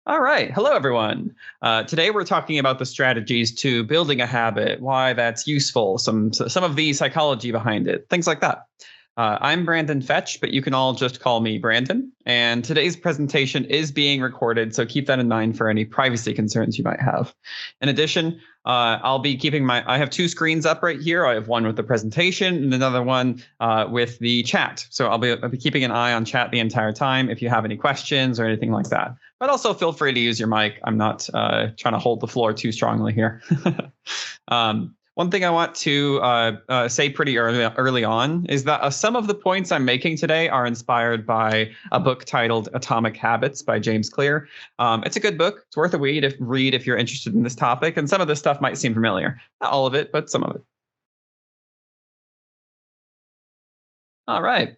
All right. Hello, everyone. Today we're talking about the strategies to building a habit, why that's useful, some of the psychology behind it, things like that. I'm Brandon Fecht, but you can all just call me Brandon. And today's presentation is being recorded, so keep that in mind for any privacy concerns you might have. In addition, I'll be keeping I have two screens up right here. I have one with the presentation and another one with the chat. So I'll be keeping an eye on chat the entire time if you have any questions or anything like that. But also feel free to use your mic. I'm not trying to hold the floor too strongly here. One thing I want to say pretty early on is that some of the points I'm making today are inspired by a book titled Atomic Habits by James Clear. It's a good book. It's worth a read if you're interested in this topic. And some of this stuff might seem familiar. Not all of it, but some of it. All right.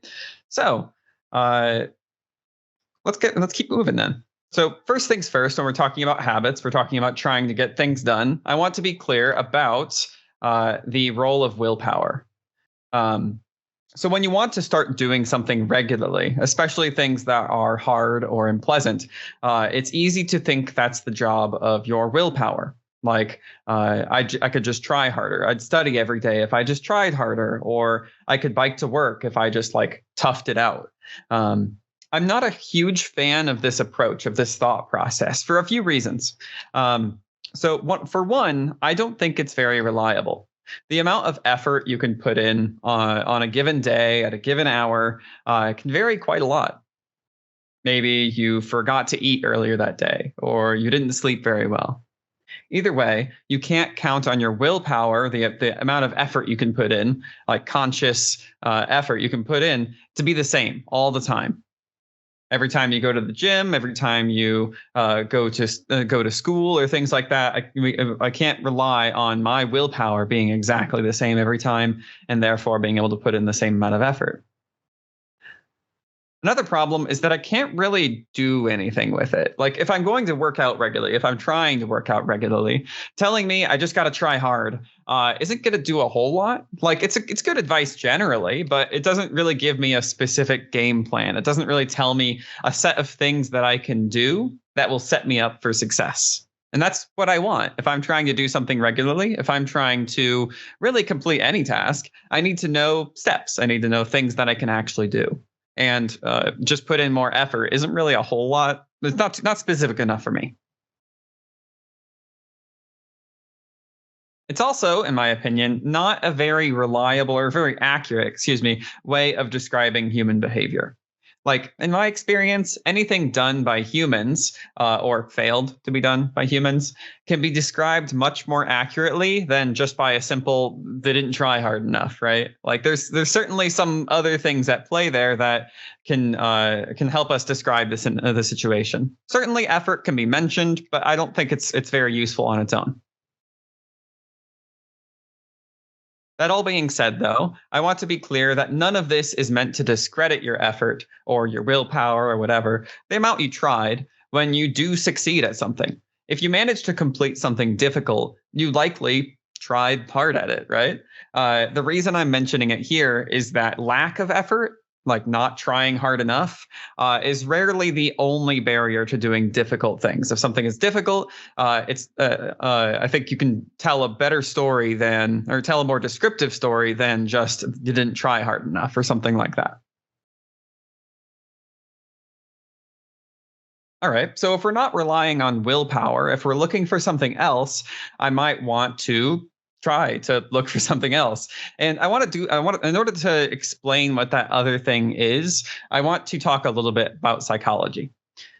So let's keep moving then. So first things first, when we're talking about habits, we're talking about trying to get things done. I want to be clear about the role of willpower. So when you want to start doing something regularly, especially things that are hard or unpleasant, it's easy to think that's the job of your willpower. Like I could just try harder. I'd study every day if I just tried harder, or I could bike to work if I just like toughed it out. I'm not a huge fan of this approach, of this thought process, for a few reasons. For one, I don't think it's very reliable. The amount of effort you can put in on a given day at a given hour can vary quite a lot. Maybe you forgot to eat earlier that day, or you didn't sleep very well. Either way, you can't count on your willpower, the amount of effort you can put in, like conscious effort you can put in, to be the same all the time. Every time you go to the gym, every time you go to school or things like that, I can't rely on my willpower being exactly the same every time, and therefore being able to put in the same amount of effort. Another problem is that I can't really do anything with it. Like if I'm going to work out regularly, if I'm trying to work out regularly, telling me I just got to try hard isn't going to do a whole lot. Like it's good advice generally, but it doesn't really give me a specific game plan. It doesn't really tell me a set of things that I can do that will set me up for success. And that's what I want. If I'm trying to do something regularly, if I'm trying to really complete any task, I need to know steps. I need to know things that I can actually do. And just put in more effort isn't really a whole lot. It's not specific enough for me. It's also, in my opinion, not a very reliable or very accurate, way of describing human behavior. Like in my experience, anything done by humans or failed to be done by humans can be described much more accurately than just by a simple "they didn't try hard enough," right? Like there's certainly some other things at play there that can help us describe this in the situation. Certainly, effort can be mentioned, but I don't think it's very useful on its own. That all being said, though, I want to be clear that none of this is meant to discredit your effort or your willpower or whatever, the amount you tried when you do succeed at something. If you manage to complete something difficult, you likely tried hard at it, right? The reason I'm mentioning it here is that lack of effort, like not trying hard enough, is rarely the only barrier to doing difficult things. If something is difficult, I think you can tell a better story or tell a more descriptive story than just you didn't try hard enough or something like that. All right. So if we're not relying on willpower, if we're looking for something else, I might want to try to look for something else. And in order to explain what that other thing is, I want to talk a little bit about psychology.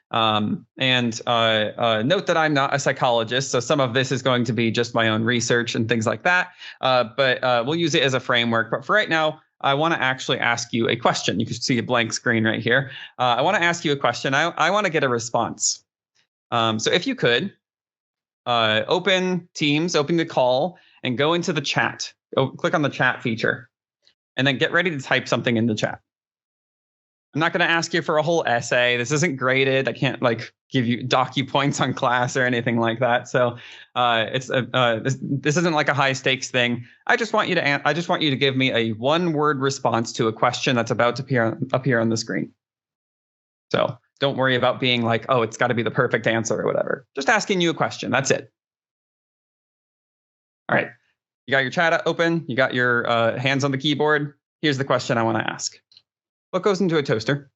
And note that I'm not a psychologist, so some of this is going to be just my own research and things like that. But we'll use it as a framework. But for right now, I want to actually ask you a question. You can see a blank screen right here. I want to ask you a question. I want to get a response. So if you could open Teams, open the call, and go into the chat. Click on the chat feature, and then get ready to type something in the chat. I'm not going to ask you for a whole essay. This isn't graded. I can't give you docu points on class or anything like that. So this isn't like a high stakes thing. I just want you to give me a one word response to a question that's about to appear on the screen. So Don't worry about being like, oh, it's got to be the perfect answer or whatever. Just asking you a question. That's it. All right. You got your chat open. You got your hands on the keyboard. Here's the question I want to ask. What goes into a toaster?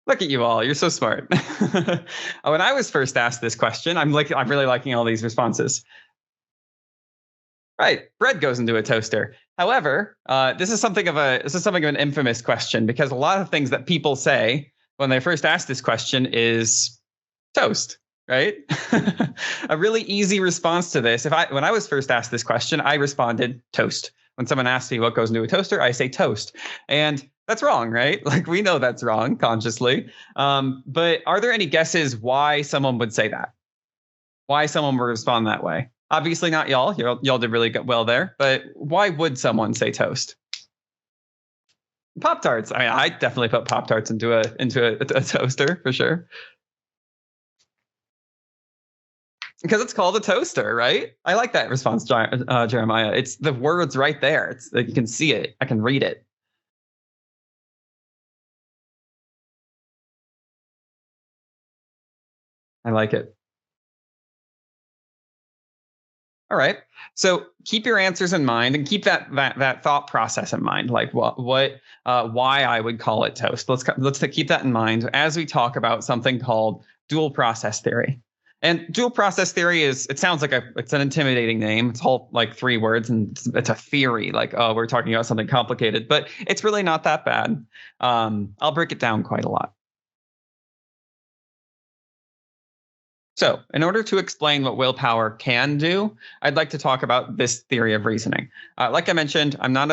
Look at you all. You're so smart. When I was first asked this question, I'm really liking all these responses. Right, bread goes into a toaster. However, this is something of an infamous question, because a lot of things that people say when they first ask this question is toast, right? A really easy response to this. When I was first asked this question, I responded toast. When someone asks me what goes into a toaster, I say toast. And that's wrong, right? Like, we know that's wrong consciously. But are there any guesses why someone would say that? Why someone would respond that way? Obviously not y'all. Y'all did really well there. But why would someone say toast? Pop-Tarts. I mean, I definitely put Pop-Tarts into a toaster for sure. Because it's called a toaster, right? I like that response, Jeremiah. It's the words right there. It's like you can see it. I can read it. I like it. All right. So keep your answers in mind, and keep that thought process in mind, like why I would call it toast. Let's keep that in mind as we talk about something called dual process theory. And dual process theory it sounds like it's an intimidating name. It's all like 3 words, and it's a theory. Like, oh, we're talking about something complicated, but it's really not that bad. I'll break it down quite a lot. So, in order to explain what willpower can do, I'd like to talk about this theory of reasoning. Like I mentioned, I'm not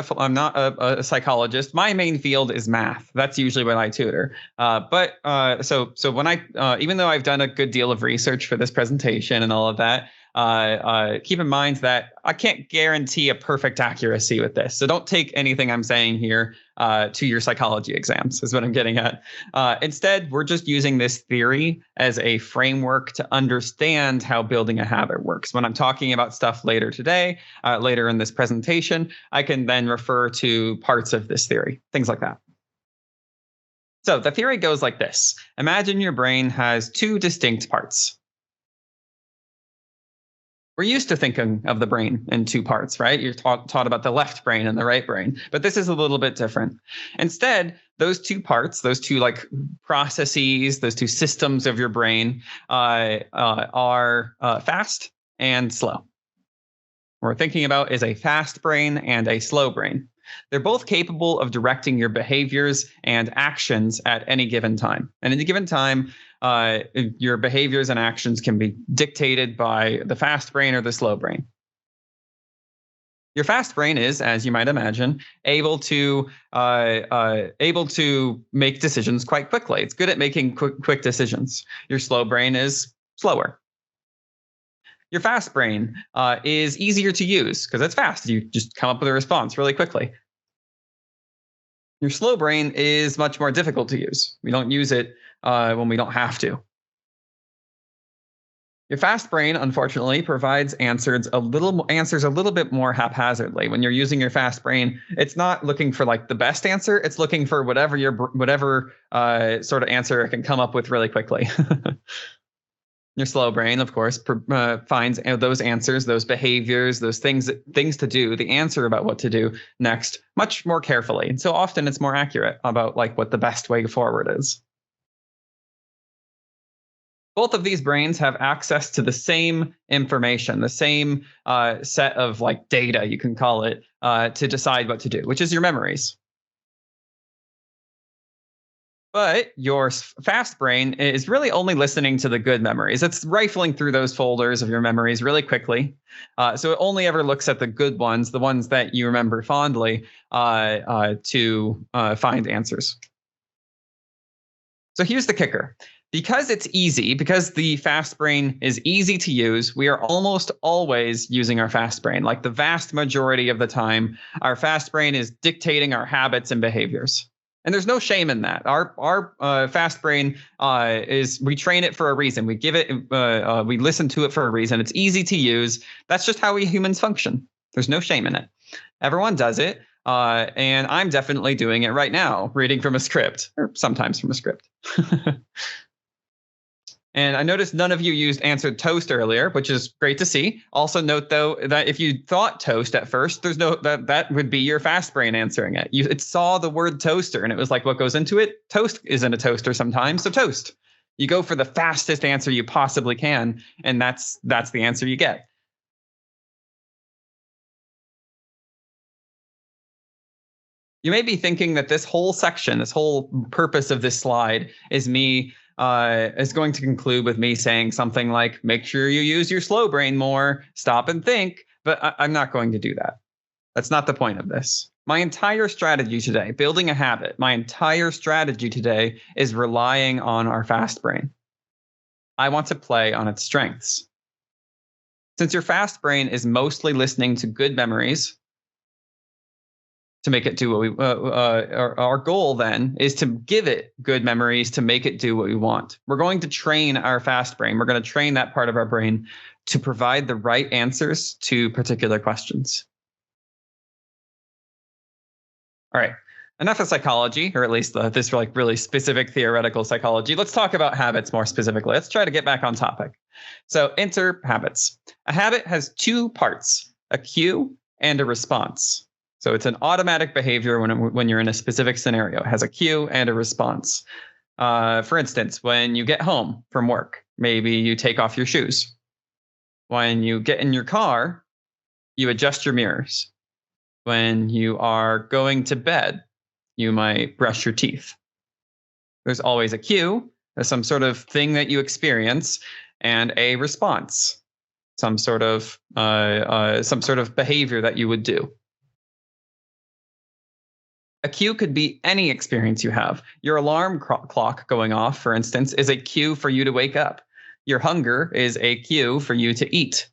a psychologist. My main field is math. That's usually what I tutor. So when even though I've done a good deal of research for this presentation and all of that, keep in mind that I can't guarantee a perfect accuracy with this. So don't take anything I'm saying here to your psychology exams, is what I'm getting at. Instead, we're just using this theory as a framework to understand how building a habit works. When I'm talking about stuff later today, later in this presentation, I can then refer to parts of this theory, things like that. So the theory goes like this. Imagine your brain has 2 distinct parts. We're used to thinking of the brain in 2 parts, right? You're taught about the left brain and the right brain, but this is a little bit different. Instead, those 2 parts, those 2 like processes, those 2 systems of your brain are fast and slow. What we're thinking about is a fast brain and a slow brain. They're both capable of directing your behaviors and actions at any given time. And at any given time, your behaviors and actions can be dictated by the fast brain or the slow brain. Your fast brain is, as you might imagine, able to make decisions quite quickly. It's good at making quick decisions. Your slow brain is slower. Your fast brain is easier to use because it's fast. You just come up with a response really quickly. Your slow brain is much more difficult to use. We don't use it when we don't have to. Your fast brain, unfortunately, provides answers a little bit more haphazardly. When you're using your fast brain, it's not looking for like the best answer. It's looking for whatever sort of answer it can come up with really quickly. Your slow brain, of course, finds those answers, those behaviors, those things to do, the answer about what to do next much more carefully. And so often it's more accurate about like what the best way forward is. Both of these brains have access to the same information, the same set of like data, you can call it, to decide what to do, which is your memories. But your fast brain is really only listening to the good memories. It's rifling through those folders of your memories really quickly. So it only ever looks at the good ones, the ones that you remember fondly, to find answers. So here's the kicker. Because it's easy, because the fast brain is easy to use, we are almost always using our fast brain. Like the vast majority of the time, our fast brain is dictating our habits and behaviors. And there's no shame in that. Our fast brain we train it for a reason. We give it, we listen to it for a reason. It's easy to use. That's just how we humans function. There's no shame in it. Everyone does it. And I'm definitely doing it right now, reading from a script, or sometimes from a script. And I noticed none of you answered toast earlier, which is great to see. Also note, though, that if you thought toast at first, there's no that would be your fast brain answering it. It saw the word toaster, and it was like, what goes into it? Toast is in a toaster sometimes, so toast. You go for the fastest answer you possibly can, and that's the answer you get. You may be thinking that this whole section, this whole purpose of this slide is going to conclude with me saying something like, make sure you use your slow brain more, stop and think, but I'm not going to do that. That's not the point of this. My entire strategy today, building a habit, my entire strategy today is relying on our fast brain. I want to play on its strengths. Since your fast brain is mostly listening to good memories, to make it do what we our goal then is to give it good memories to make it do what we want. We're going to train our fast brain. We're going to train that part of our brain to provide the right answers to particular questions. All right, enough of psychology, or at least this really specific theoretical psychology. Let's talk about habits more specifically. Let's try to get back on topic. So enter habits. A habit has two parts, a cue and a response. So it's an automatic behavior when you're in a specific scenario. It has a cue and a response. For instance, when you get home from work, maybe you take off your shoes. When you get in your car, you adjust your mirrors. When you are going to bed, you might brush your teeth. There's always a cue, some sort of thing that you experience, and a response, some sort of behavior that you would do. A cue could be any experience you have. Your alarm clock going off, for instance, is a cue for you to wake up. Your hunger is a cue for you to eat.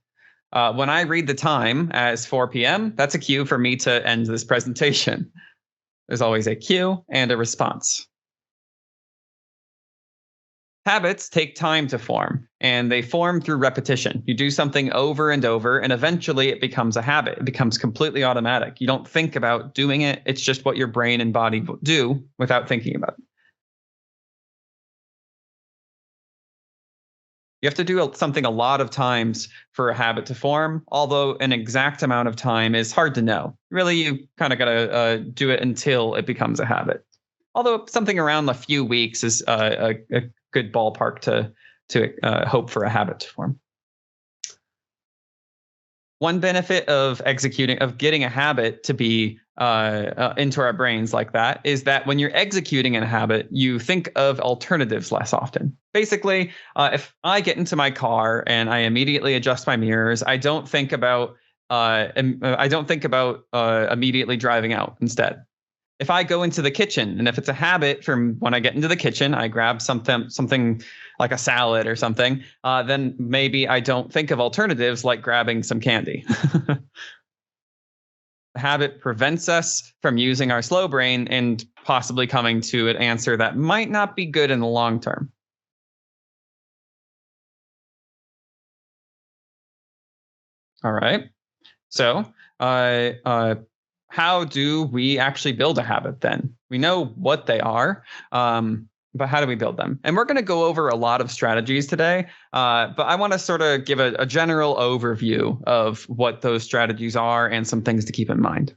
When I read the time as 4 p.m., that's a cue for me to end this presentation. There's always a cue and a response. Habits take time to form, and they form through repetition. You do something over and over, and eventually it becomes a habit. It becomes completely automatic. You don't think about doing it. It's just what your brain and body do without thinking about it. You have to do something a lot of times for a habit to form, although an exact amount of time is hard to know. Really, you kind of got to do it until it becomes a habit. Although something around a few weeks is a good ballpark to hope for a habit to form. One benefit of getting a habit to be into our brains like that is that when you're executing a habit, you think of alternatives less often. Basically, if I get into my car and I immediately adjust my mirrors, I don't think about immediately driving out instead. If I go into the kitchen, and if it's a habit from when I get into the kitchen, I grab something like a salad or something, then maybe I don't think of alternatives like grabbing some candy. The habit prevents us from using our slow brain and possibly coming to an answer that might not be good in the long term. All right. So, how do we actually build a habit then? We know what they are, but how do we build them? And we're going to go over a lot of strategies today, but I want to sort of give a general overview of what those strategies are and some things to keep in mind.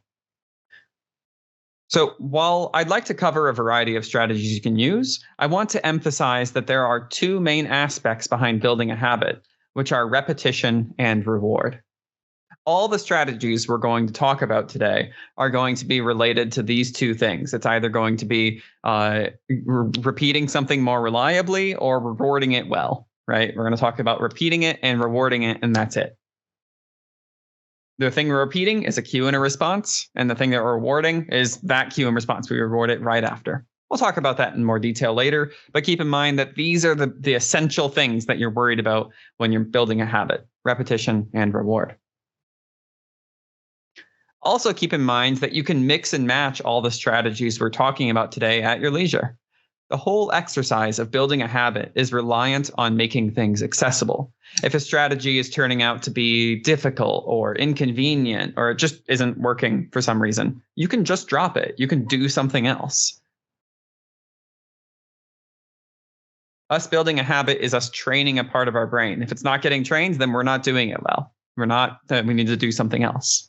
So while I'd like to cover a variety of strategies you can use, I want to emphasize that there are two main aspects behind building a habit, which are repetition and reward. All the strategies we're going to talk about today are going to be related to these two things. It's either going to be repeating something more reliably or rewarding it well, right? We're going to talk about repeating it and rewarding it, and that's it. The thing we're repeating is a cue and a response, and the thing that we're rewarding is that cue and response. We reward it right after. We'll talk about that in more detail later, but keep in mind that these are the essential things that you're worried about when you're building a habit: repetition and reward. Also, keep in mind that you can mix and match all the strategies we're talking about today at your leisure. The whole exercise of building a habit is reliant on making things accessible. If a strategy is turning out to be difficult or inconvenient, or it just isn't working for some reason, you can just drop it. You can do something else. Us building a habit is us training a part of our brain. If it's not getting trained, then we're not doing it well. We need to do something else.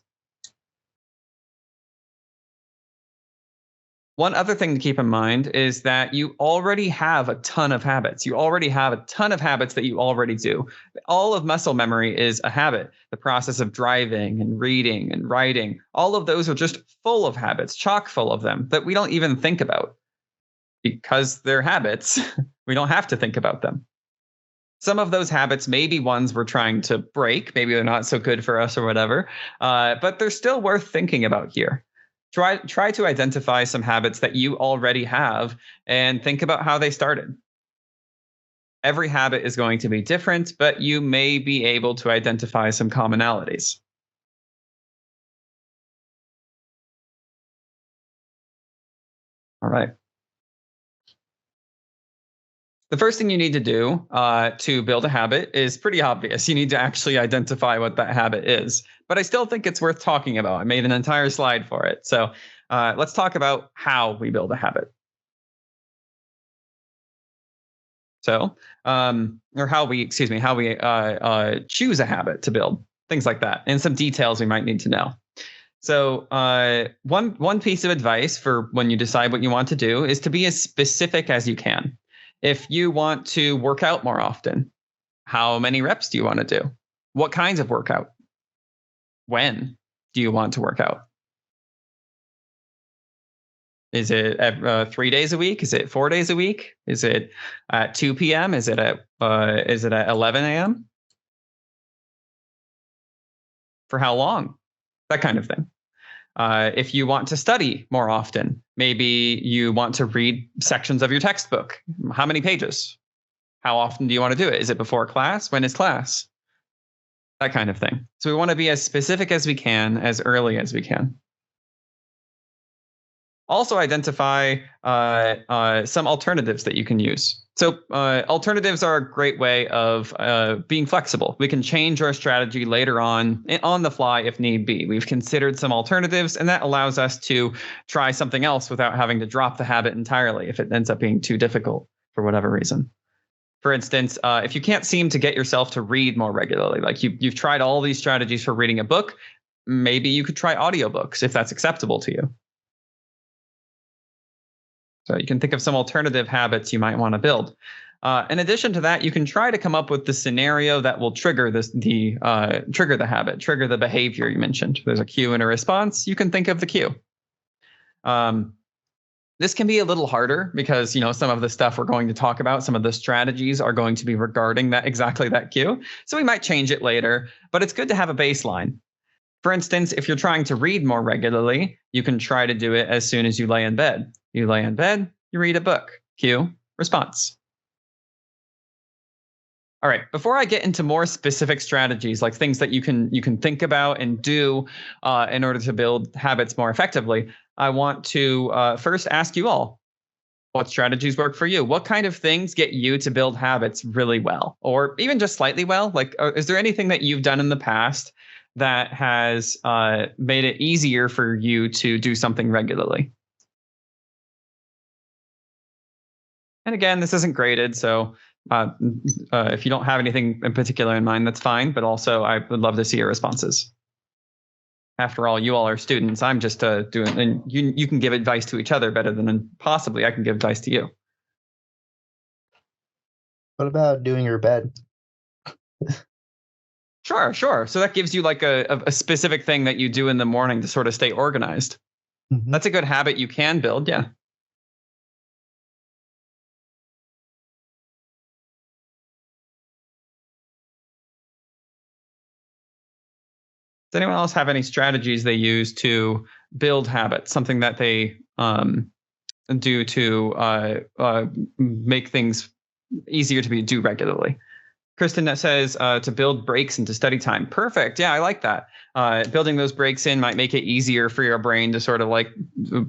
One other thing to keep in mind is that you already have a ton of habits. You already have a ton of habits that you already do. All of muscle memory is a habit. The process of driving and reading and writing, all of those are just full of habits, chock full of them that we don't even think about because they're habits. We don't have to think about them. Some of those habits may be ones we're trying to break. Maybe they're not so good for us or whatever, but they're still worth thinking about here. Try to identify some habits that you already have and think about how they started. Every habit is going to be different, but you may be able to identify some commonalities. All right. The first thing you need to do to build a habit is pretty obvious. You need to actually identify what that habit is. But I still think it's worth talking about. I made an entire slide for it. So let's talk about how we build a habit. So, or how we choose a habit to build, things like that, and some details we might need to know. So, one piece of advice for when you decide what you want to do is to be as specific as you can. If you want to work out more often, how many reps do you want to do? What kinds of workout? When do you want to work out? Is it 3 days a week? Is it 4 days a week? Is it at 2 p.m.? Is it at 11 a.m.? For how long? That kind of thing. If you want to study more often, maybe you want to read sections of your textbook. How many pages? How often do you want to do it? Is it before class? When is class? That kind of thing. So we want to be as specific as we can, as early as we can. Also identify some alternatives that you can use. So alternatives are a great way of being flexible. We can change our strategy later on the fly if need be. We've considered some alternatives, and that allows us to try something else without having to drop the habit entirely if it ends up being too difficult for whatever reason. For instance, if you can't seem to get yourself to read more regularly, like you've tried all these strategies for reading a book, maybe you could try audiobooks if that's acceptable to you. So you can think of some alternative habits you might want to build. In addition to that, you can try to come up with the scenario that will trigger trigger the habit, trigger the behavior you mentioned. There's a cue and a response. You can think of the cue. This can be a little harder because some of the stuff we're going to talk about, some of the strategies are going to be regarding exactly that cue. So we might change it later, but it's good to have a baseline. For instance, if you're trying to read more regularly, you can try to do it as soon as you lay in bed. You lay in bed, you read a book. Cue, response. All right, before I get into more specific strategies, like things that you can think about and do in order to build habits more effectively, I want to first ask you all, what strategies work for you? What kind of things get you to build habits really well, or even just slightly well? Like, is there anything that you've done in the past that has made it easier for you to do something regularly? And again, this isn't graded, so if you don't have anything in particular in mind, that's fine. But also, I would love to see your responses. After all, you all are students. I'm just doing, and you can give advice to each other better than possibly I can give advice to you. What about doing your bed? Sure. So that gives you like a specific thing that you do in the morning to sort of stay organized. Mm-hmm. That's a good habit you can build. Yeah. Does anyone else have any strategies they use to build habits? Something that they do to make things easier to do regularly? Kristen that says to build breaks into study time. Perfect. Yeah, I like that. Building those breaks in might make it easier for your brain to sort of like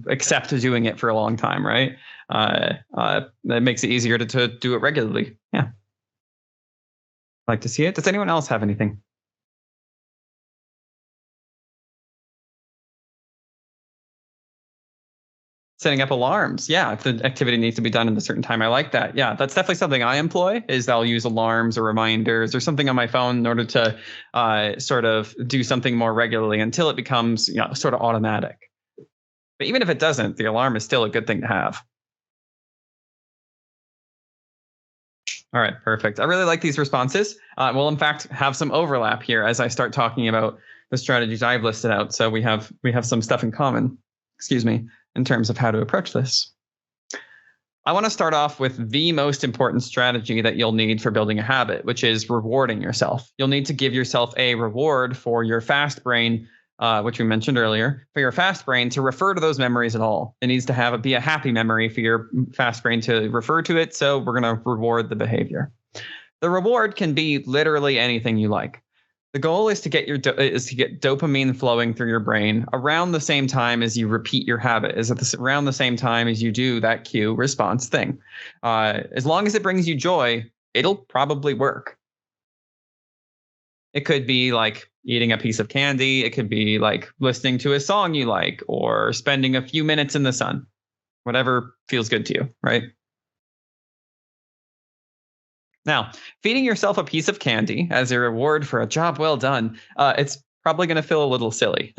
accept doing it for a long time, right? That makes it easier to do it regularly. Yeah. Like to see it. Does anyone else have anything? Setting up alarms. Yeah, if the activity needs to be done in a certain time. I like that. Yeah, that's definitely something I employ is I'll use alarms or reminders or something on my phone in order to sort of do something more regularly until it becomes, sort of automatic. But even if it doesn't, the alarm is still a good thing to have. All right, perfect. I really like these responses. We'll in fact have some overlap here as I start talking about the strategies I've listed out. So we have some stuff in common. Excuse me, in terms of how to approach this. I want to start off with the most important strategy that you'll need for building a habit, which is rewarding yourself. You'll need to give yourself a reward for your fast brain, which we mentioned earlier, for your fast brain to refer to those memories at all. It needs to be a happy memory for your fast brain to refer to it. So we're going to reward the behavior. The reward can be literally anything you like. The goal is to get dopamine flowing through your brain around the same time as you repeat your habit, around the same time as you do that cue response thing. As long as it brings you joy, it'll probably work. It could be like eating a piece of candy. It could be like listening to a song you like or spending a few minutes in the sun, whatever feels good to you, right? Now, feeding yourself a piece of candy as a reward for a job well done, it's probably going to feel a little silly.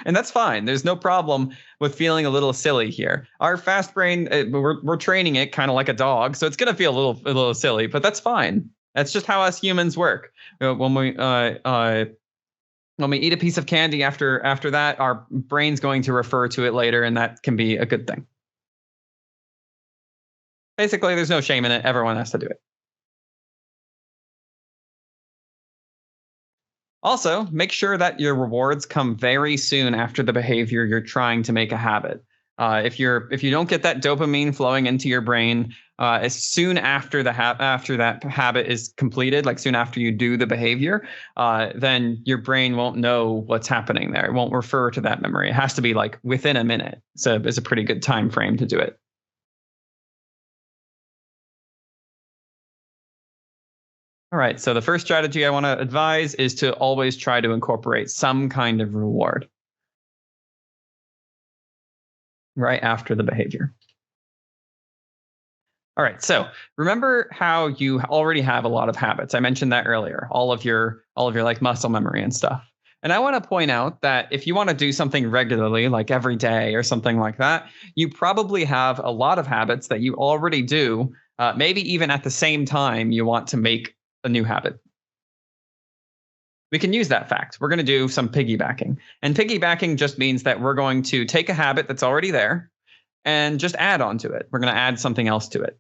And that's fine. There's no problem with feeling a little silly here. Our fast brain, we're training it kind of like a dog, so it's going to feel a little silly, but that's fine. That's just how us humans work. When we eat a piece of candy after that, our brain's going to refer to it later, and that can be a good thing. Basically, there's no shame in it. Everyone has to do it. Also, make sure that your rewards come very soon after the behavior you're trying to make a habit. If you don't get that dopamine flowing into your brain as soon after after that habit is completed, like soon after you do the behavior, then your brain won't know what's happening there. It won't refer to that memory. It has to be like within a minute. So it's a pretty good time frame to do it. All right, so the first strategy I want to advise is to always try to incorporate some kind of reward right after the behavior. All right, so remember how you already have a lot of habits. I mentioned that earlier, all of your like muscle memory and stuff. And I want to point out that if you want to do something regularly, like every day or something like that, you probably have a lot of habits that you already do, maybe even at the same time you want to make a new habit. We can use that fact. We're going to do some piggybacking. And piggybacking just means that we're going to take a habit that's already there and just add on to it. We're going to add something else to it.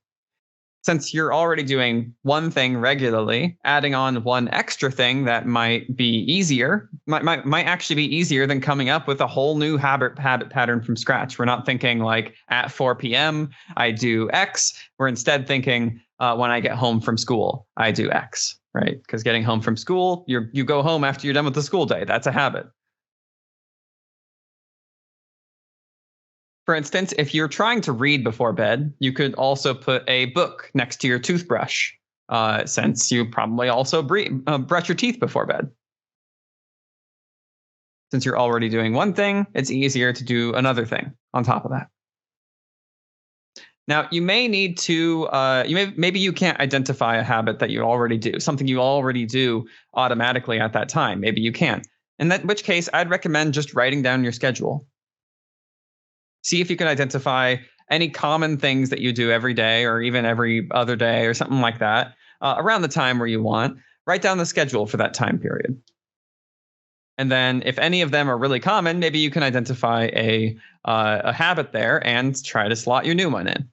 Since you're already doing one thing regularly, adding on one extra thing that might be easier, might actually be easier than coming up with a whole new habit pattern from scratch. We're not thinking like at 4 p.m. I do X. We're instead thinking when I get home from school, I do X, right? Because getting home from school, you go home after you're done with the school day. That's a habit. For instance, if you're trying to read before bed, you could also put a book next to your toothbrush, since you probably also brush your teeth before bed. Since you're already doing one thing, it's easier to do another thing on top of that. Now, you may need to, maybe you can't identify a habit that you already do, something you already do automatically at that time. Maybe you can't. In which case, I'd recommend just writing down your schedule. See if you can identify any common things that you do every day or even every other day or something like that around the time where you want. Write down the schedule for that time period. And then if any of them are really common, maybe you can identify a habit there and try to slot your new one in.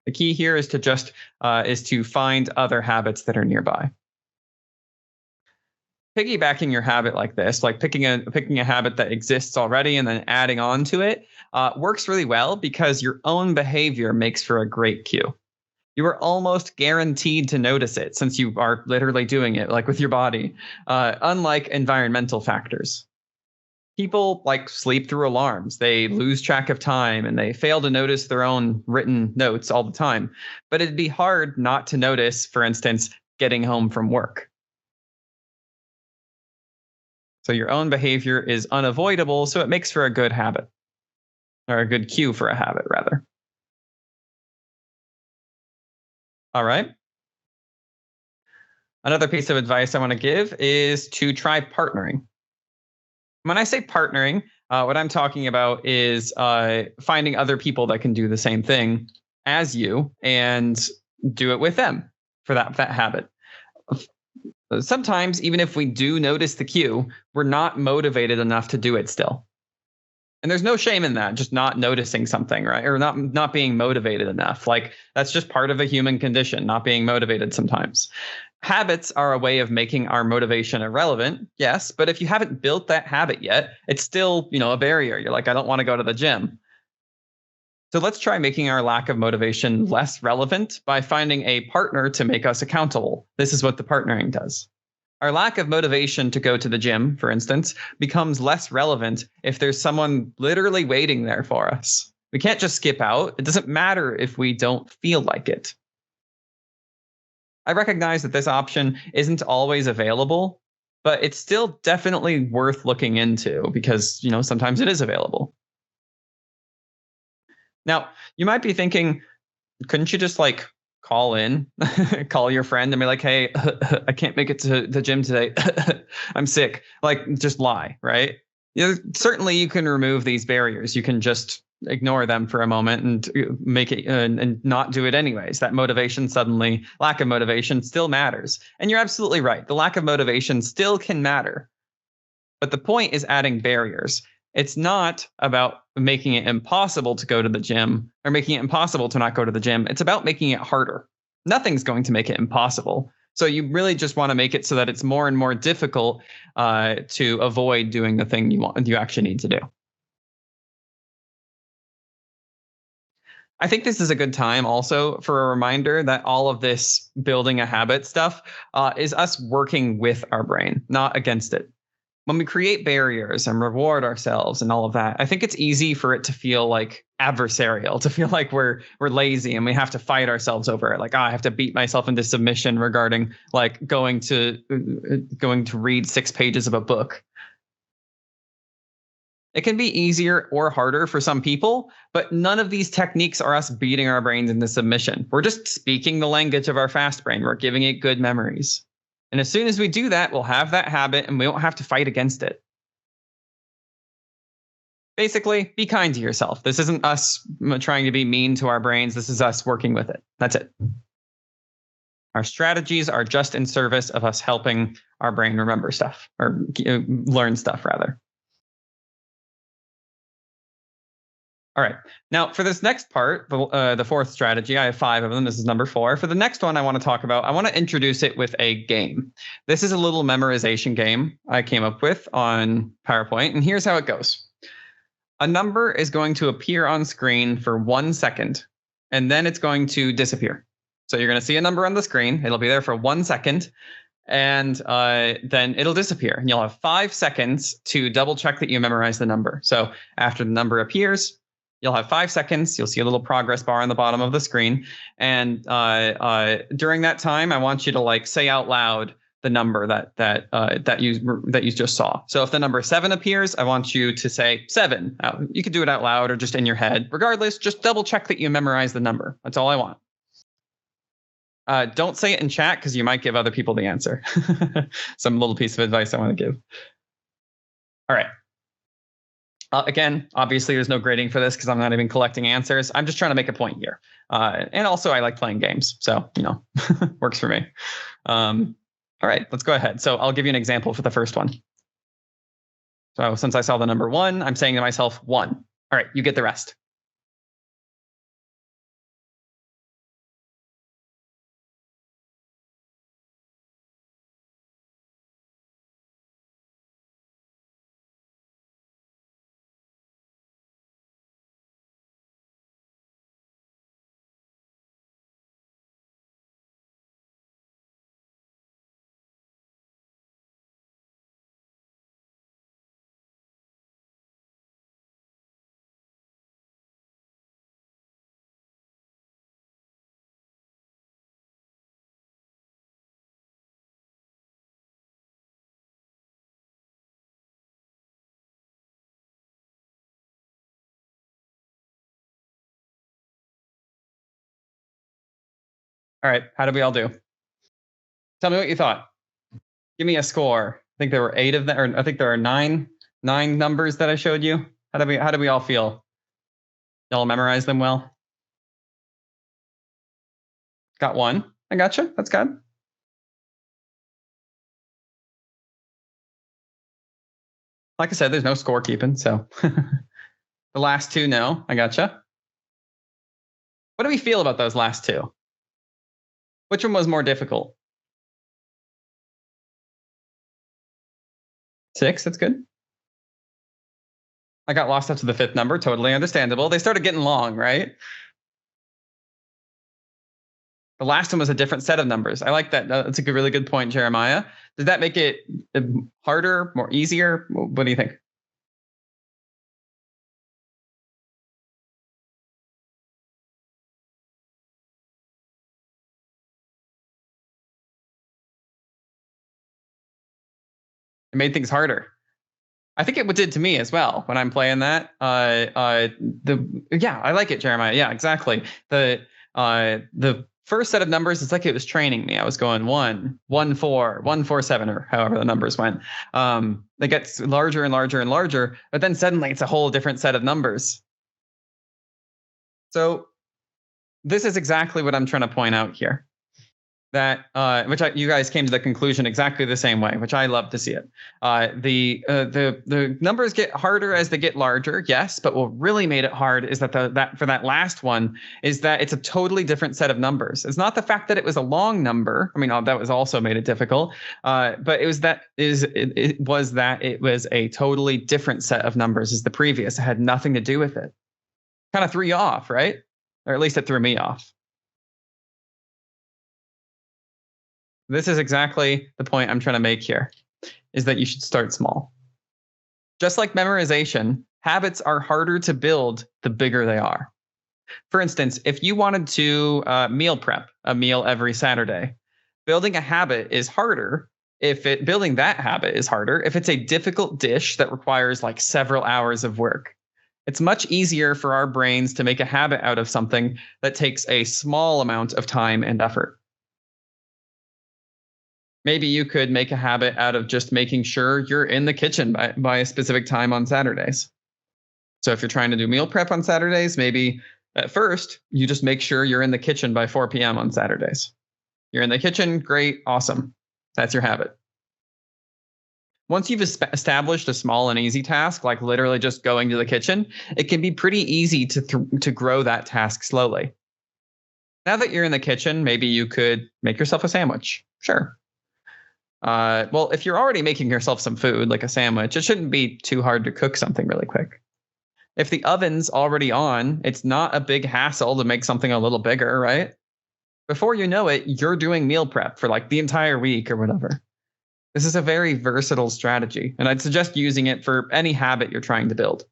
The key here is to find other habits that are nearby. Piggybacking your habit like this, like picking a habit that exists already and then adding on to it, works really well because your own behavior makes for a great cue. you are almost guaranteed to notice it since you are literally doing it, like with your body, unlike environmental factors. People like sleep through alarms, they lose track of time, and they fail to notice their own written notes all the time. But it'd be hard not to notice, for instance, getting home from work. So your own behavior is unavoidable, so it makes for a good habit, or a good cue for a habit, rather. All right. Another piece of advice I want to give is to try partnering. When I say partnering, what I'm talking about is finding other people that can do the same thing as you and do it with them for that habit. Sometimes, even if we do notice the cue, we're not motivated enough to do it still. And there's no shame in that, just not noticing something, right? Or not being motivated enough. Like that's just part of the human condition, not being motivated sometimes. Habits are a way of making our motivation irrelevant, yes, but if you haven't built that habit yet, it's still, a barrier. You're like, I don't want to go to the gym. So let's try making our lack of motivation less relevant by finding a partner to make us accountable. This is what the partnering does. Our lack of motivation to go to the gym, for instance, becomes less relevant if there's someone literally waiting there for us. We can't just skip out. It doesn't matter if we don't feel like it. I recognize that this option isn't always available, but it's still definitely worth looking into because, sometimes it is available. Now, you might be thinking, couldn't you just call in, call your friend and be like, hey, I can't make it to the gym today. I'm sick. Just lie, right? Certainly you can remove these barriers. You can just ignore them for a moment and make it and not do it anyways. That lack of motivation still matters. And you're absolutely right. The lack of motivation still can matter. But the point is adding barriers. It's not about making it impossible to go to the gym or making it impossible to not go to the gym. It's about making it harder. Nothing's going to make it impossible. So you really just want to make it so that it's more and more difficult to avoid doing the thing you actually need to do. I think this is a good time also for a reminder that all of this building a habit stuff is us working with our brain, not against it. When we create barriers and reward ourselves and all of that, I think it's easy for it to feel like adversarial, to feel like we're lazy and we have to fight ourselves over it. Like, I have to beat myself into submission regarding going to read 6 pages of a book. It can be easier or harder for some people, but none of these techniques are us beating our brains into submission. We're just speaking the language of our fast brain. We're giving it good memories. And as soon as we do that, we'll have that habit and we won't have to fight against it. Basically, be kind to yourself. This isn't us trying to be mean to our brains. This is us working with it. That's it. Our strategies are just in service of us helping our brain remember stuff or learn stuff, rather. All right. Now, for this next part, the fourth strategy, I have 5 of them. This is number 4. For the next one I want to talk about, I want to introduce it with a game. This is a little memorization game I came up with on PowerPoint, and here's how it goes. A number is going to appear on screen for 1 second, and then it's going to disappear. So you're going to see a number on the screen. It'll be there for 1 second, and then it'll disappear. And you'll have 5 seconds to double check that you memorize the number. So after the number appears, you'll have 5 seconds. You'll see a little progress bar on the bottom of the screen. And during that time, I want you to say out loud the number that you just saw. So if the number 7 appears, I want you to say 7. You could do it out loud or just in your head. Regardless, just double check that you memorize the number. That's all I want. Don't say it in chat because you might give other people the answer. Some little piece of advice I want to give. All right. Again, obviously, there's no grading for this because I'm not even collecting answers. I'm just trying to make a point here. And also, I like playing games. So, works for me. All right, let's go ahead. So I'll give you an example for the first one. So since I saw the number 1, I'm saying to myself 1. All right, you get the rest. All right. How did we all do? Tell me what you thought. Give me a score. I think there were 8 of them, or I think there are nine numbers that I showed you. How do we all feel? Y'all memorize them well? Got one. I gotcha. That's good. Like I said, there's no scorekeeping, so the last 2, no. I gotcha. What do we feel about those last 2? Which one was more difficult? 6, that's good. I got lost up to the 5th number, totally understandable. They started getting long, right? The last one was a different set of numbers. I like that. That's a really good point, Jeremiah. Did that make it harder, more easier? What do you think? It made things harder. I think it did to me as well when I'm playing that. I like it, Jeremiah. Yeah, exactly. The first set of numbers, it's like it was training me. I was going 1, 1, 4, 1, 4, 7, or however the numbers went. It gets larger and larger and larger, but then suddenly it's a whole different set of numbers. So this is exactly what I'm trying to point out here. That you guys came to the conclusion exactly the same way, which I love to see it. The numbers get harder as they get larger, yes, but what really made it hard is that that for that last one is that it's a totally different set of numbers. It's not the fact that it was a long number. I mean, that was also made it difficult, but it was that it was a totally different set of numbers as the previous. It had nothing to do with it. Kind of threw you off, right? Or at least it threw me off. This is exactly the point I'm trying to make here, is that you should start small. Just like memorization, habits are harder to build the bigger they are. For instance, if you wanted to meal prep a meal every Saturday, building a habit is harder building that habit is harder if it's a difficult dish that requires like several hours of work. It's much easier for our brains to make a habit out of something that takes a small amount of time and effort. Maybe you could make a habit out of just making sure you're in the kitchen by a specific time on Saturdays. So if you're trying to do meal prep on Saturdays, maybe at first you just make sure you're in the kitchen by 4 p.m. on Saturdays. You're in the kitchen, great, awesome. That's your habit. Once you've established a small and easy task, like literally just going to the kitchen, it can be pretty easy to grow that task slowly. Now that you're in the kitchen, maybe you could make yourself a sandwich. Sure. Well, if you're already making yourself some food, like a sandwich, it shouldn't be too hard to cook something really quick. If the oven's already on, it's not a big hassle to make something a little bigger, right? Before you know it, you're doing meal prep for like the entire week or whatever. This is a very versatile strategy, and I'd suggest using it for any habit you're trying to build.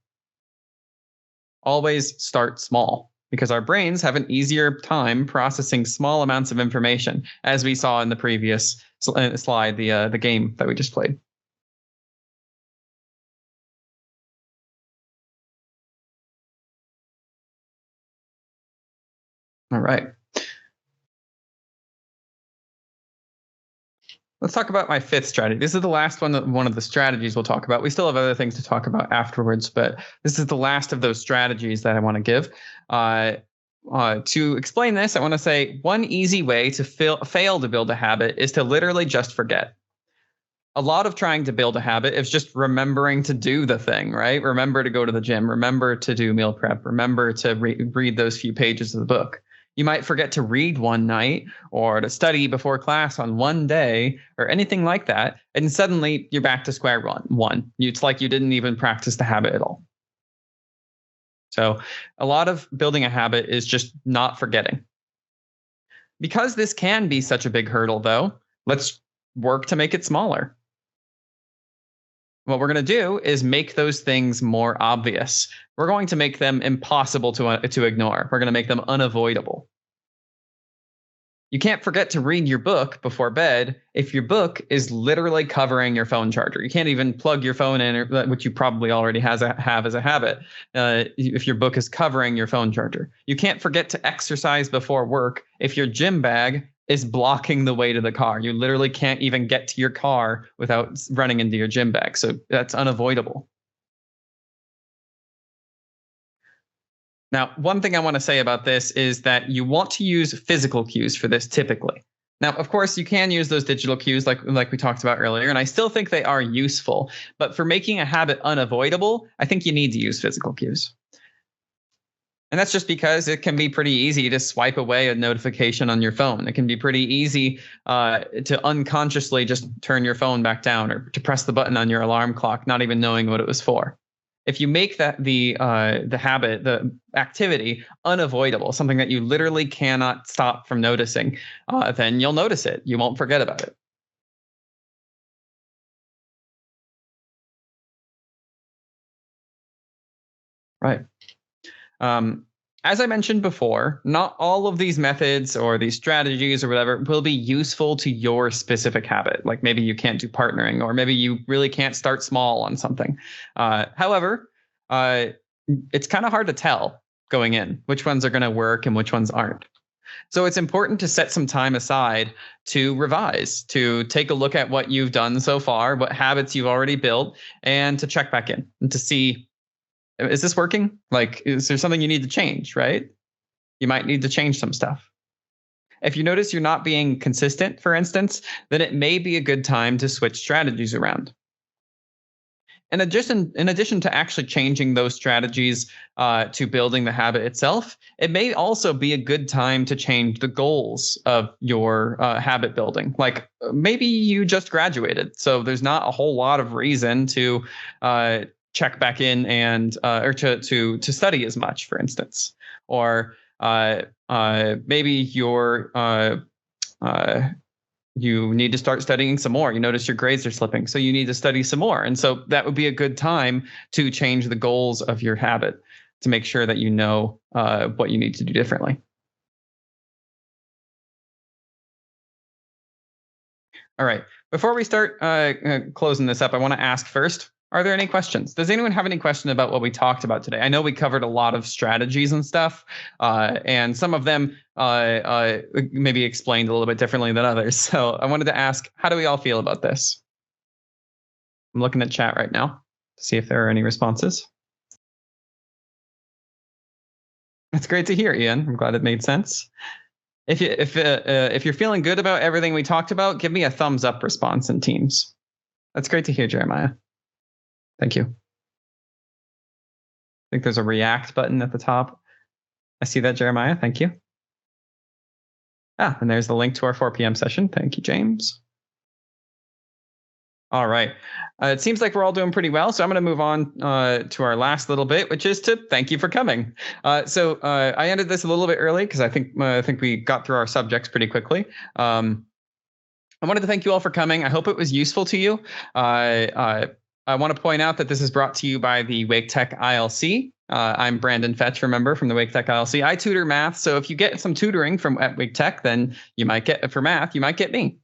Always start small, because our brains have an easier time processing small amounts of information, as we saw in the previous slide, the game that we just played. All right. Let's talk about my 5th strategy. This is the last one of the strategies we'll talk about. We still have other things to talk about afterwards, but this is the last of those strategies that I want to give. To explain this, I want to say one easy way to fail to build a habit is to literally just forget. A lot of trying to build a habit is just remembering to do the thing, right? Remember to go to the gym, remember to do meal prep, remember to read those few pages of the book. You might forget to read one night or to study before class on one day or anything like that. And suddenly you're back to square one. It's like you didn't even practice the habit at all. So a lot of building a habit is just not forgetting. Because this can be such a big hurdle, though, let's work to make it smaller. What we're going to do is make those things more obvious. We're going to make them impossible to ignore. We're going to make them unavoidable. You can't forget to read your book before bed if your book is literally covering your phone charger. You can't even plug your phone in, which you probably already have as a habit, if your book is covering your phone charger. You can't forget to exercise before work if your gym bag is blocking the way to the car. You literally can't even get to your car without running into your gym bag. So that's unavoidable. Now, one thing I want to say about this is that you want to use physical cues for this typically. Now, of course, you can use those digital cues like we talked about earlier, and I still think they are useful. But for making a habit unavoidable, I think you need to use physical cues. And that's just because it can be pretty easy to swipe away a notification on your phone. It can be pretty easy to unconsciously just turn your phone back down or to press the button on your alarm clock, not even knowing what it was for. If you make that the habit, the activity unavoidable, something that you literally cannot stop from noticing, then you'll notice it. You won't forget about it. Right. As I mentioned before, not all of these methods or these strategies or whatever will be useful to your specific habit. Like maybe you can't do partnering, or maybe you really can't start small on something. However, it's kind of hard to tell going in which ones are going to work and which ones aren't. So it's important to set some time aside to revise, to take a look at what you've done so far, what habits you've already built, and to check back in and to see, is this working? Like, is there something you need to change, right? You might need to change some stuff. If you notice you're not being consistent, for instance, then it may be a good time to switch strategies around. In addition to actually changing those strategies to building the habit itself, it may also be a good time to change the goals of your habit building. Like maybe you just graduated, so there's not a whole lot of reason to check back in and or to study as much, for instance, or maybe you need to start studying some more. You notice your grades are slipping, so you need to study some more. And so that would be a good time to change the goals of your habit to make sure that you know what you need to do differently. All right. Before we start closing this up, I want to ask first, are there any questions? Does anyone have any question about what we talked about today? I know we covered a lot of strategies and stuff, and some of them maybe explained a little bit differently than others. So I wanted to ask, how do we all feel about this? I'm looking at chat right now to see if there are any responses. That's great to hear, Ian. I'm glad it made sense. If you're feeling good about everything we talked about, give me a thumbs up response in Teams. That's great to hear, Jeremiah. Thank you. I think there's a react button at the top. I see that, Jeremiah. Thank you. And there's the link to our 4 p.m. session. Thank you, James. All right. It seems like we're all doing pretty well. So I'm going to move on to our last little bit, which is to thank you for coming. So I ended this a little bit early because I think we got through our subjects pretty quickly. I wanted to thank you all for coming. I hope it was useful to you. I want to point out that this is brought to you by the Wake Tech ILC. I'm Brandon Fecht, remember, from the Wake Tech ILC. I tutor math, so if you get some tutoring at Wake Tech, then you might get, for math, you might get me.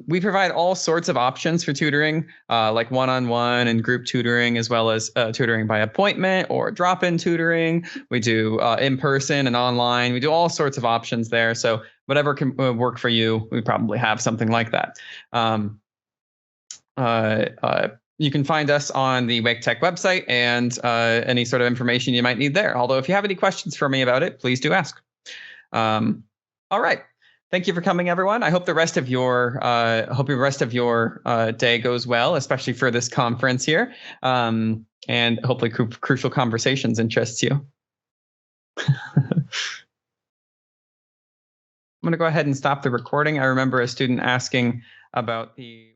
We provide all sorts of options for tutoring, like one-on-one and group tutoring, as well as tutoring by appointment or drop-in tutoring. We do in-person and online. We do all sorts of options there. So whatever can work for you, we probably have something like that. You can find us on the Wake Tech website and any sort of information you might need there. Although if you have any questions for me about it, please do ask. All right. Thank you for coming, everyone. I hope the rest of your day goes well, especially for this conference here. And hopefully Crucial Conversations interests you. I'm going to go ahead and stop the recording. I remember a student asking about the